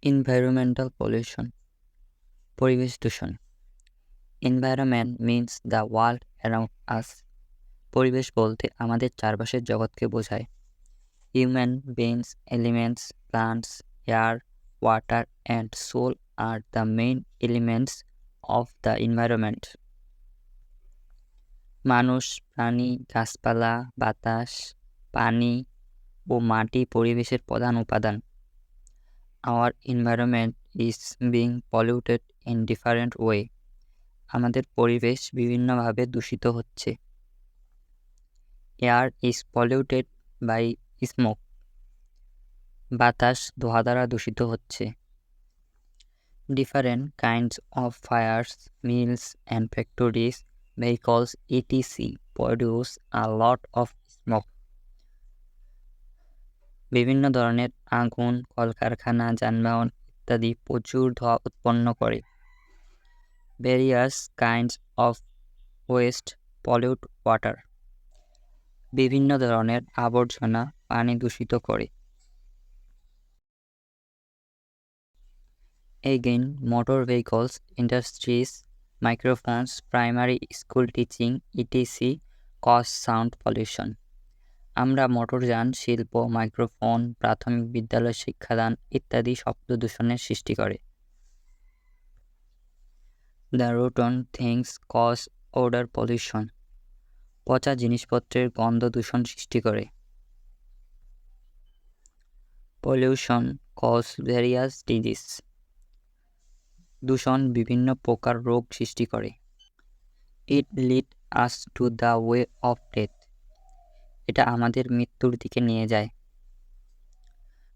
Environmental pollution, পরিবেশ দূষণ। Environment means the world around us. পরিবেশ বলতে আমাদের চারপাশের জগৎকে বোঝায়। Human beings, elements, plants, air, water and soil are the main elements of the environment. মানুষ, প্রাণী, গাছপালা, বাতাস, পানি ও মাটি পরিবেশের প্রধান উপাদান। Our environment is being polluted in different way. আমাদের পরিবেশ বিভিন্নভাবে দূষিত হচ্ছে। Air is polluted by smoke. বাতাস ধোঁয়া দ্বারা দূষিত হচ্ছে। Different kinds of fires, mills and factories, vehicles etc. produce a lot of smoke. বিভিন্ন ধরনের আগুন, কলকারখানা, যানবাহন ইত্যাদি প্রচুর ধোঁয়া উৎপন্ন করে। Various kinds of waste pollute water. বিভিন্ন ধরনের আবর্জনা পানি দূষিত করে। Again, motor vehicles, industries, microphones, primary school teaching etc. cause sound pollution. আমরা মোটরযান, শিল্প, মাইক্রোফোন, প্রাথমিক বিদ্যালয় শিক্ষাদান ইত্যাদি শব্দ দূষণের সৃষ্টি করে। The rotten things cause odor pollution. পচা জিনিসপত্রের গন্ধ দূষণ সৃষ্টি করে। Pollution cause various disease. দূষণ বিভিন্ন প্রকার রোগ সৃষ্টি করে। It lead us to the way of death. এটা আমাদের মৃত্যুর দিকে নিয়ে যায়।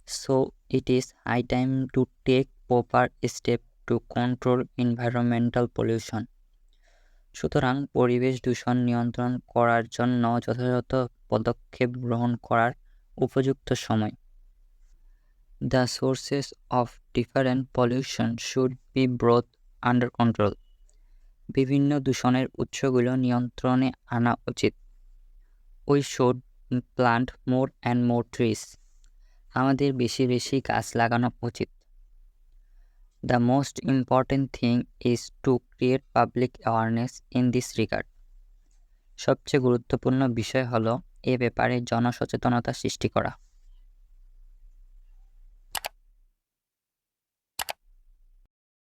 So it is high time to take proper step to control environmental pollution. সুতরাং পরিবেশ দূষণ নিয়ন্ত্রণ করার জন্য যথাযথ পদক্ষেপ গ্রহণ করার উপযুক্ত সময়। The sources of different pollution should be brought under control. বিভিন্ন দূষণের উৎসগুলো নিয়ন্ত্রণে আনা উচিত। We should plant more and more trees. আমাদের বেশি বেশি গাছ লাগানো উচিত। The most important thing is to create public awareness in this regard. সবচেয়ে গুরুত্বপূর্ণ বিষয় হলো এ ব্যাপারে জনসচেতনতা সৃষ্টি করা।